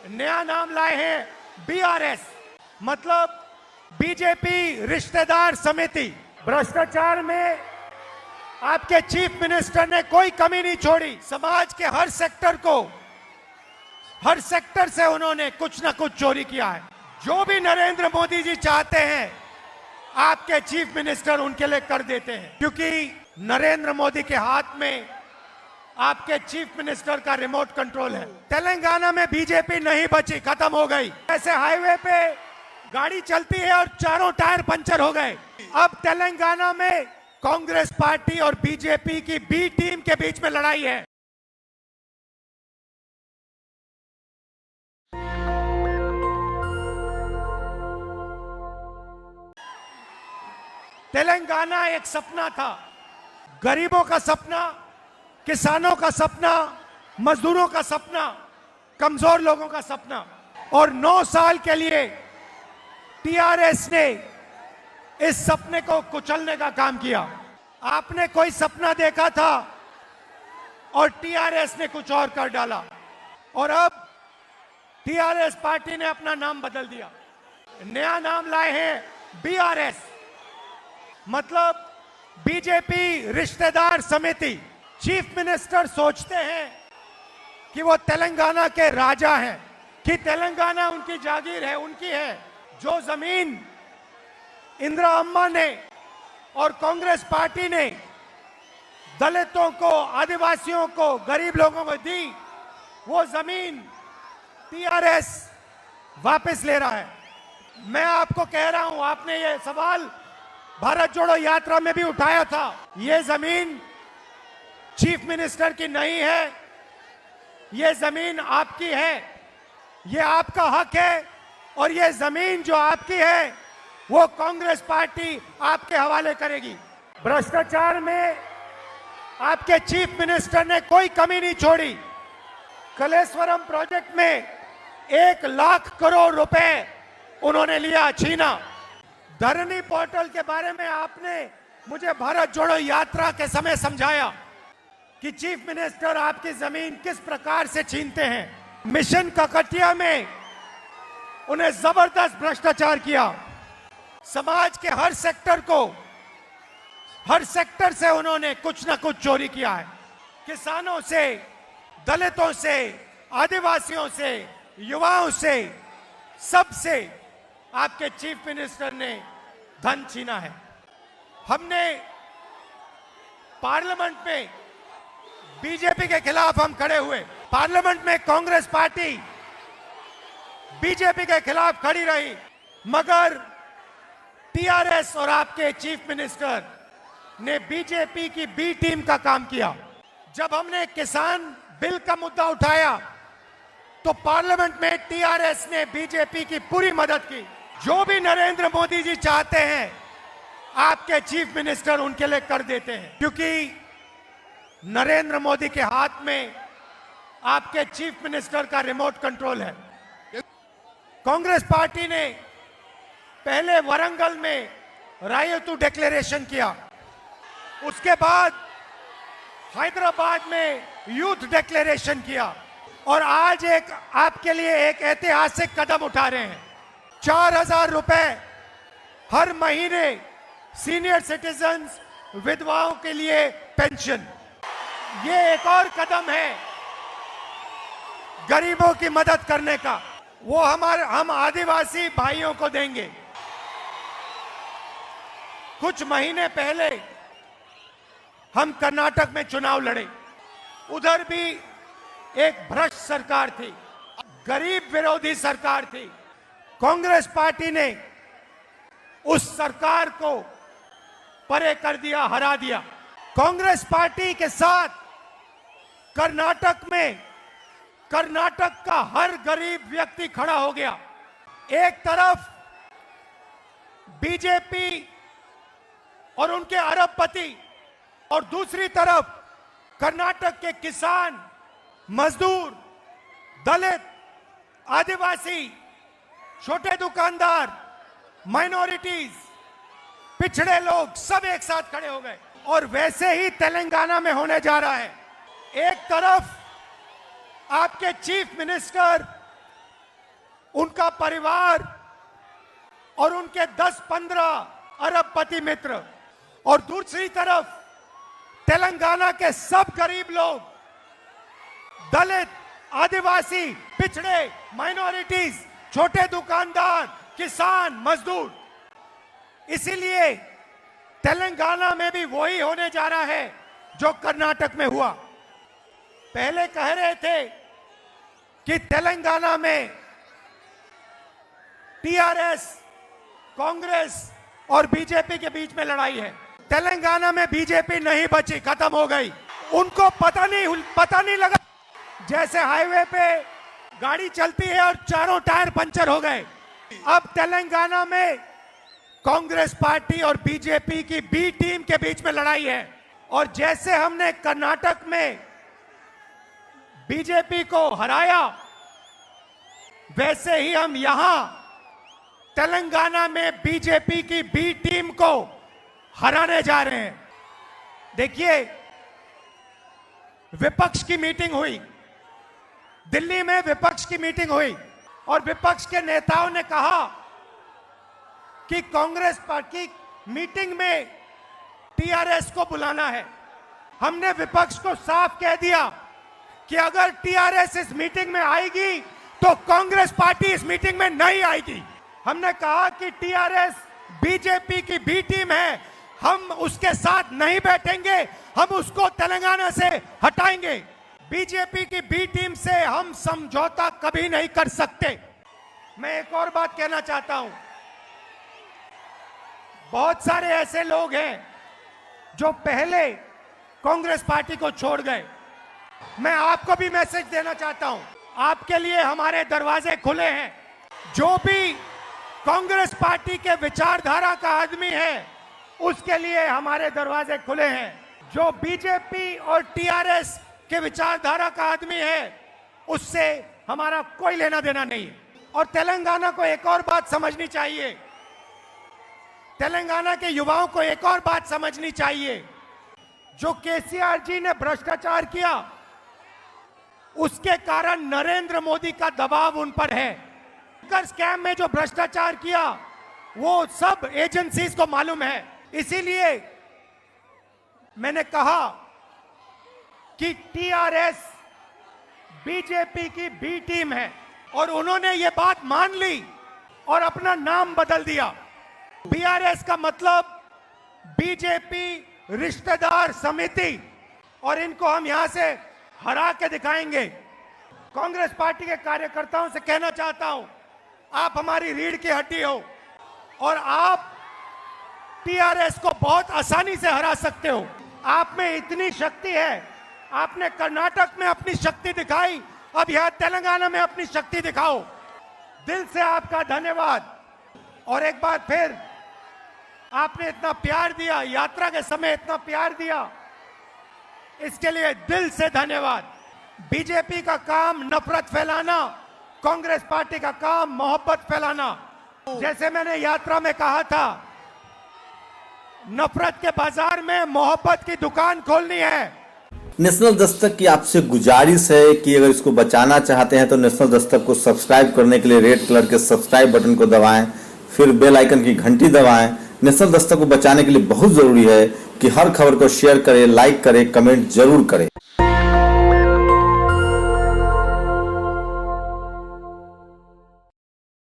नया नाम लाए हैं बीआरएस, मतलब बीजेपी रिश्तेदार समिति। भ्रष्टाचार में आपके चीफ मिनिस्टर ने कोई कमी नहीं छोड़ी। समाज के हर सेक्टर से उन्होंने कुछ ना कुछ चोरी किया है। जो भी नरेंद्र मोदी जी चाहते हैं आपके चीफ मिनिस्टर उनके लिए कर देते हैं, क्योंकि नरेंद्र मोदी के हाथ में आपके चीफ मिनिस्टर का रिमोट कंट्रोल है। तेलंगाना में बीजेपी नहीं बची, खत्म हो गई। ऐसे हाईवे पे गाड़ी चलती है और चारों टायर पंचर हो गए। अब तेलंगाना में कांग्रेस पार्टी और बीजेपी की बी टीम के बीच में लड़ाई है। तेलंगाना एक सपना था, गरीबों का सपना, किसानों का सपना, मजदूरों का सपना, कमजोर लोगों का सपना। और 9 साल के लिए टीआरएस ने इस सपने को कुचलने का काम किया। आपने कोई सपना देखा था और टीआरएस ने कुछ और कर डाला। और अब टीआरएस पार्टी ने अपना नाम बदल दिया, नया नाम लाए हैं बीआरएस, मतलब बीजेपी रिश्तेदार समिति। चीफ मिनिस्टर सोचते हैं कि वो तेलंगाना के राजा हैं, कि तेलंगाना उनकी जागीर है, उनकी है। जो जमीन इंदिरा अम्मा ने और कांग्रेस पार्टी ने दलितों को, आदिवासियों को, गरीब लोगों को दी, वो जमीन टीआरएस वापस ले रहा है। मैं आपको कह रहा हूं, आपने ये सवाल भारत जोड़ो यात्रा में भी उठाया था। ये जमीन चीफ मिनिस्टर की नहीं है, ये जमीन आपकी है, ये आपका हक है। और ये जमीन जो आपकी है वो कांग्रेस पार्टी आपके हवाले करेगी। भ्रष्टाचार में आपके चीफ मिनिस्टर ने कोई कमी नहीं छोड़ी। कलेश्वरम प्रोजेक्ट में 1 लाख करोड़ रुपए उन्होंने लिया, छीना। धरनी पोर्टल के बारे में आपने मुझे भारत जोड़ो यात्रा के समय समझाया कि चीफ मिनिस्टर आपकी जमीन किस प्रकार से छीनते हैं। मिशन ककटिया में उन्हें जबरदस्त भ्रष्टाचार किया। समाज के हर सेक्टर से उन्होंने कुछ ना कुछ चोरी किया है। किसानों से, दलितों से, आदिवासियों से, युवाओं से, सबसे आपके चीफ मिनिस्टर ने धन छीना है। हमने पार्लियामेंट में बीजेपी के खिलाफ हम खड़े हुए, पार्लियामेंट में कांग्रेस पार्टी बीजेपी के खिलाफ खड़ी रही, मगर टीआरएस और आपके चीफ मिनिस्टर ने बीजेपी की बी टीम का काम किया। जब हमने किसान बिल का मुद्दा उठाया तो पार्लियामेंट में टीआरएस ने बीजेपी की पूरी मदद की। जो भी नरेंद्र मोदी जी चाहते हैं आपके चीफ मिनिस्टर उनके लिए कर देते हैं, क्योंकि नरेंद्र मोदी के हाथ में आपके चीफ मिनिस्टर का रिमोट कंट्रोल है। कांग्रेस पार्टी ने पहले वरंगल में रायतू डिक्लेरेशन किया, उसके बाद हैदराबाद में यूथ डिक्लेरेशन किया, और आज एक आपके लिए एक ऐतिहासिक कदम उठा रहे हैं। 4000 रुपए हर महीने सीनियर सिटीजन्स, विधवाओं के लिए पेंशन। ये एक और कदम है गरीबों की मदद करने का, वो हम आदिवासी भाइयों को देंगे। कुछ महीने पहले हम कर्नाटक में चुनाव लड़े, उधर भी एक भ्रष्ट सरकार थी, गरीब विरोधी सरकार थी। कांग्रेस पार्टी ने उस सरकार को परे कर दिया, हरा दिया। कांग्रेस पार्टी के साथ कर्नाटक में कर्नाटक का हर गरीब व्यक्ति खड़ा हो गया। एक तरफ बीजेपी और उनके अरबपति, और दूसरी तरफ कर्नाटक के किसान, मजदूर, दलित, आदिवासी, छोटे दुकानदार, माइनॉरिटीज, पिछड़े लोग सब एक साथ खड़े हो गए। और वैसे ही तेलंगाना में होने जा रहा है। एक तरफ आपके चीफ मिनिस्टर परिवार और उनके 10-15 अरबपति मित्र, और दूसरी तरफ तेलंगाना के सब गरीब लोग, दलित, आदिवासी, पिछड़े, माइनॉरिटीज, छोटे दुकानदार, किसान, मजदूर। इसीलिए तेलंगाना में भी वही होने जा रहा है जो कर्नाटक में हुआ। पहले कह रहे थे कि तेलंगाना में टीआरएस, कांग्रेस और बीजेपी के बीच में लड़ाई है। तेलंगाना में बीजेपी नहीं बची, खत्म हो गई। उनको पता नहीं लगा, जैसे हाईवे पे गाड़ी चलती है और चारों टायर पंचर हो गए। अब तेलंगाना में कांग्रेस पार्टी और बीजेपी की बी टीम के बीच में लड़ाई है। और जैसे हमने कर्नाटक में बीजेपी को हराया, वैसे ही हम यहां तेलंगाना में बीजेपी की बी टीम को हराने जा रहे हैं। देखिए, विपक्ष की मीटिंग हुई, दिल्ली में विपक्ष की मीटिंग हुई और विपक्ष के नेताओं ने कहा कि कांग्रेस पार्टी मीटिंग में टीआरएस को बुलाना है। हमने विपक्ष को साफ कह दिया कि अगर टीआरएस इस मीटिंग में आएगी तो कांग्रेस पार्टी इस मीटिंग में नहीं आएगी। हमने कहा कि टीआरएस बीजेपी की बी टीम है, हम उसके साथ नहीं बैठेंगे, हम उसको तेलंगाना से हटाएंगे। बीजेपी की बी टीम से हम समझौता कभी नहीं कर सकते। मैं एक और बात कहना चाहता हूं, बहुत सारे ऐसे लोग हैं जो पहले कांग्रेस पार्टी को छोड़ गए। मैं आपको भी मैसेज देना चाहता हूं, आपके लिए हमारे दरवाजे खुले हैं। जो भी कांग्रेस पार्टी के विचारधारा का आदमी है, उसके लिए हमारे दरवाजे खुले हैं। जो बीजेपी और टीआरएस के विचारधारा का आदमी है, उससे हमारा कोई लेना देना नहीं है। और तेलंगाना को एक और बात समझनी चाहिए, तेलंगाना के युवाओं को एक और बात समझनी चाहिए। जो केसीआर जी ने भ्रष्टाचार किया, उसके कारण नरेंद्र मोदी का दबाव उन पर है। स्कैम में जो भ्रष्टाचार किया, वो सब एजेंसीज को मालूम है। इसीलिए मैंने कहा कि टीआरएस बीजेपी की बी टीम है, और उन्होंने ये बात मान ली और अपना नाम बदल दिया। बीआरएस का मतलब बीजेपी रिश्तेदार समिति, और इनको हम यहां से हरा के दिखाएंगे। कांग्रेस पार्टी के कार्यकर्ताओं से कहना चाहता हूं, आप हमारी रीढ़ की हड्डी हो और आप टीआरएस को बहुत आसानी से हरा सकते हो। आप में इतनी शक्ति है, आपने कर्नाटक में अपनी शक्ति दिखाई, अब यहां तेलंगाना में अपनी शक्ति दिखाओ। दिल से आपका धन्यवाद। और एक बार फिर, आपने इतना प्यार दिया, यात्रा के समय इतना प्यार दिया, इसके लिए दिल से धन्यवाद। बीजेपी का काम नफरत फैलाना, कांग्रेस पार्टी का काम मोहब्बत फैलाना। जैसे मैंने यात्रा में कहा था, नफरत के बाजार में मोहब्बत की दुकान खोलनी है। नेशनल दस्तक की आपसे गुजारिश है कि अगर इसको बचाना चाहते हैं तो नेशनल दस्तक को सब्सक्राइब करने के लिए रेड कलर के सब्सक्राइब बटन को दबाएं, फिर बेल आइकन की घंटी दबाएं। नेशनल दस्तक को बचाने के लिए बहुत जरूरी है कि हर खबर को शेयर करें, लाइक करें, कमेंट जरूर करें।